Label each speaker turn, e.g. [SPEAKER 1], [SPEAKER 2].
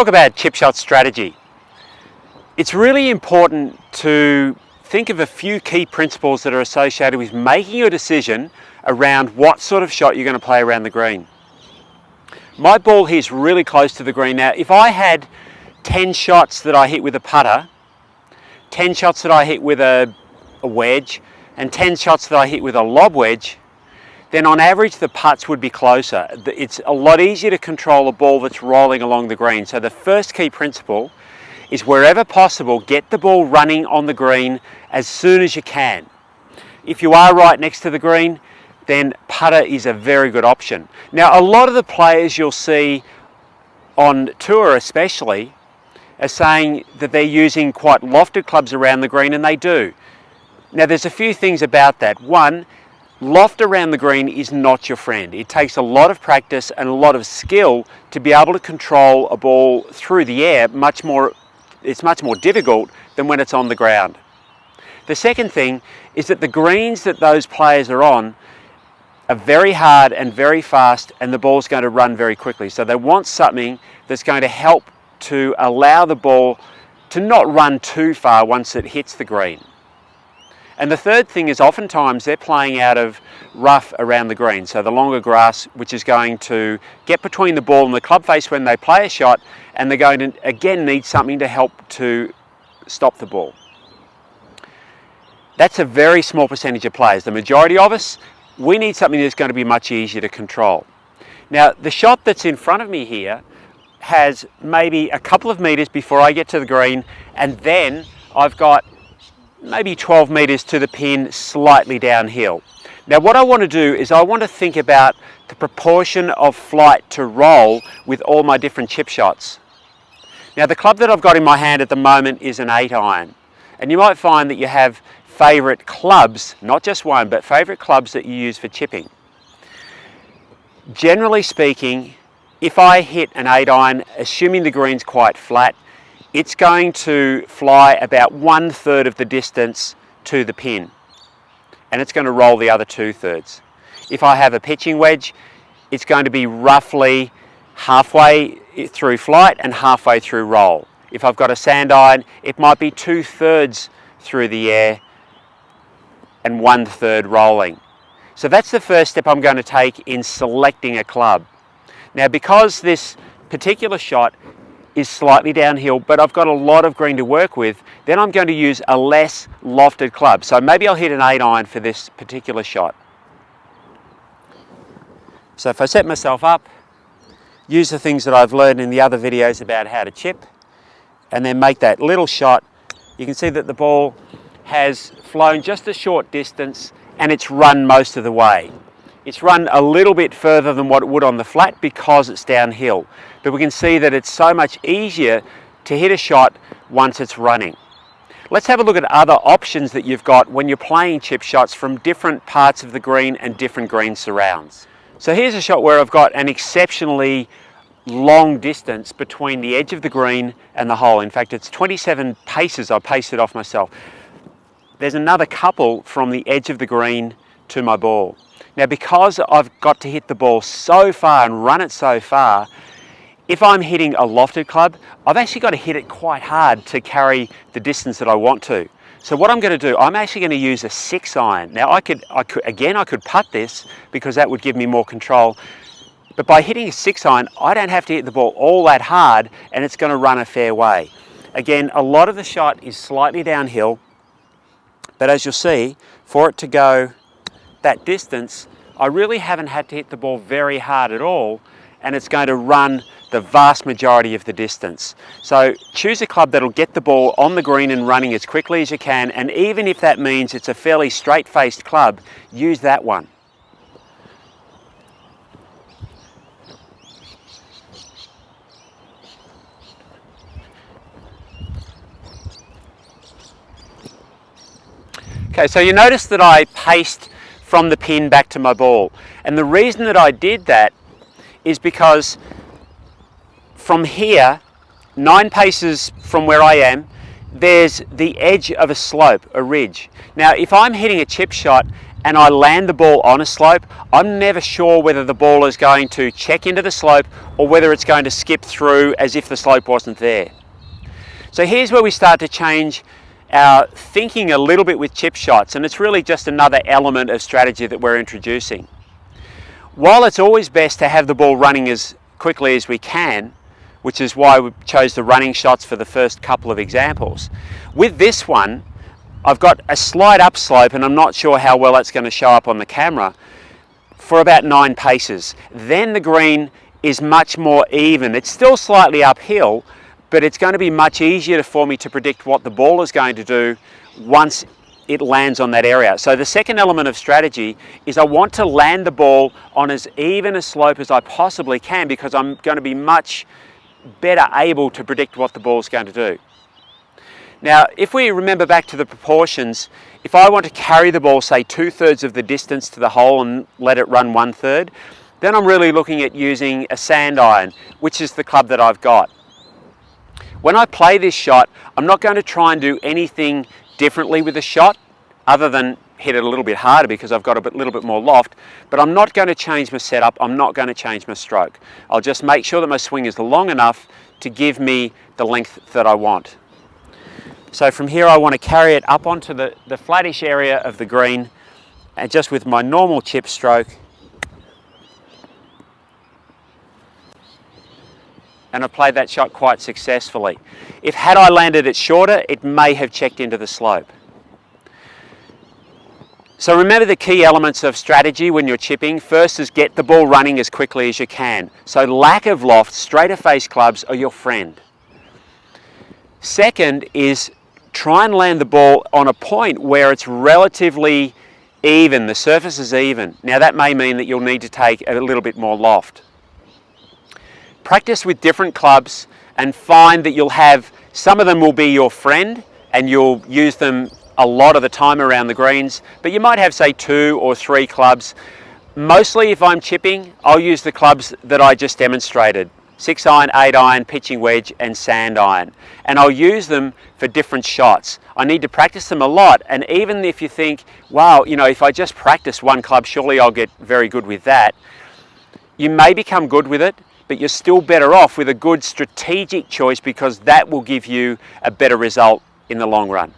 [SPEAKER 1] talk about chip shot strategy. It's really important to think of a few key principles that are associated with making your decision around what sort of shot you're going to play around the green. My ball here is really close to the green. Now, if I had 10 shots that I hit with a putter, 10 shots that I hit with a wedge, and 10 shots that I hit with a lob wedge, then on average the putts would be closer. It's a lot easier to control a ball that's rolling along the green. So the first key principle is, wherever possible, get the ball running on the green as soon as you can. If you are right next to the green, then putter is a very good option. Now, a lot of the players you'll see on tour especially are saying that they're using quite lofted clubs around the green, and they do. Now, there's a few things about that. One, loft around the green is not your friend. It takes a lot of practice and a lot of skill to be able to control a ball through the air. It's much more difficult than when it's on the ground. The second thing is that the greens that those players are on are very hard and very fast, and the ball's going to run very quickly. So they want something that's going to help to allow the ball to not run too far once it hits the green. And the third thing is, oftentimes they're playing out of rough around the green, so the longer grass, which is going to get between the ball and the club face when they play a shot, and they're going to again need something to help to stop the ball. That's a very small percentage of players. The majority of us, we need something that's going to be much easier to control. Now, the shot that's in front of me here has maybe a couple of meters before I get to the green, and then I've got maybe 12 meters to the pin, slightly downhill. Now, what I want to do is I want to think about the proportion of flight to roll with all my different chip shots. Now, the club that I've got in my hand at the moment is an 8-iron, and you might find that you have favourite clubs, not just one, but favourite clubs that you use for chipping. Generally speaking, if I hit an 8-iron, assuming the green's quite flat, it's going to fly about 1/3 of the distance to the pin, and it's going to roll the other 2/3. If I have a pitching wedge, it's going to be roughly halfway through flight and halfway through roll. If I've got a sand iron, it might be 2/3 through the air and 1/3 rolling. So that's the first step I'm going to take in selecting a club. Now, because this particular shot is slightly downhill, but I've got a lot of green to work with, then I'm going to use a less lofted club. So maybe I'll hit an 8-iron for this particular shot. So if I set myself up, use the things that I've learned in the other videos about how to chip, and then make that little shot, you can see that the ball has flown just a short distance and it's run most of the way. It's run a little bit further than what it would on the flat because it's downhill. But we can see that it's so much easier to hit a shot once it's running. Let's have a look at other options that you've got when you're playing chip shots from different parts of the green and different green surrounds. So here's a shot where I've got an exceptionally long distance between the edge of the green and the hole. In fact, it's 27 paces. I paced it off myself. There's another couple from the edge of the green to my ball. Now, because I've got to hit the ball so far and run it so far, if I'm hitting a lofted club, I've actually got to hit it quite hard to carry the distance that I want to. So what I'm going to do, I'm actually going to use a 6-iron. Now, I could putt this because that would give me more control. But by hitting a 6-iron, I don't have to hit the ball all that hard, and it's going to run a fair way. Again, a lot of the shot is slightly downhill, but as you'll see, for it to go that distance, I really haven't had to hit the ball very hard at all, and it's going to run the vast majority of the distance. So choose a club that'll get the ball on the green and running as quickly as you can, and even if that means it's a fairly straight-faced club, use that one. Okay, so you notice that I paced from the pin back to my ball. And the reason that I did that is because from here, 9 paces from where I am, there's the edge of a slope, a ridge. Now, if I'm hitting a chip shot and I land the ball on a slope, I'm never sure whether the ball is going to check into the slope or whether it's going to skip through as if the slope wasn't there. So here's where we start to change our thinking a little bit with chip shots, and it's really just another element of strategy that we're introducing. While it's always best to have the ball running as quickly as we can, which is why we chose the running shots for the first couple of examples, with this one, I've got a slight upslope, and I'm not sure how well that's going to show up on the camera, for about 9 paces. Then the green is much more even. It's still slightly uphill, but it's going to be much easier for me to predict what the ball is going to do once it lands on that area. So the second element of strategy is I want to land the ball on as even a slope as I possibly can, because I'm going to be much better able to predict what the ball is going to do. Now, if we remember back to the proportions, if I want to carry the ball, say 2/3 of the distance to the hole and let it run 1/3, then I'm really looking at using a sand iron, which is the club that I've got. When I play this shot, I'm not going to try and do anything differently with the shot other than hit it a little bit harder because I've got a little bit more loft, but I'm not going to change my setup, I'm not going to change my stroke. I'll just make sure that my swing is long enough to give me the length that I want. So from here I want to carry it up onto the flattish area of the green, and just with my normal chip stroke, and I played that shot quite successfully. If had I landed it shorter, it may have checked into the slope. So remember the key elements of strategy when you're chipping. First is get the ball running as quickly as you can. So lack of loft, straighter face clubs are your friend. Second is try and land the ball on a point where it's relatively even, the surface is even. Now that may mean that you'll need to take a little bit more loft. Practice with different clubs and find that you'll have, some of them will be your friend and you'll use them a lot of the time around the greens, but you might have say 2 or 3 clubs. Mostly if I'm chipping, I'll use the clubs that I just demonstrated. 6 iron, 8 iron, pitching wedge and sand iron. And I'll use them for different shots. I need to practice them a lot, and even if you think, wow, you know, if I just practice one club, surely I'll get very good with that. You may become good with it, but you're still better off with a good strategic choice, because that will give you a better result in the long run.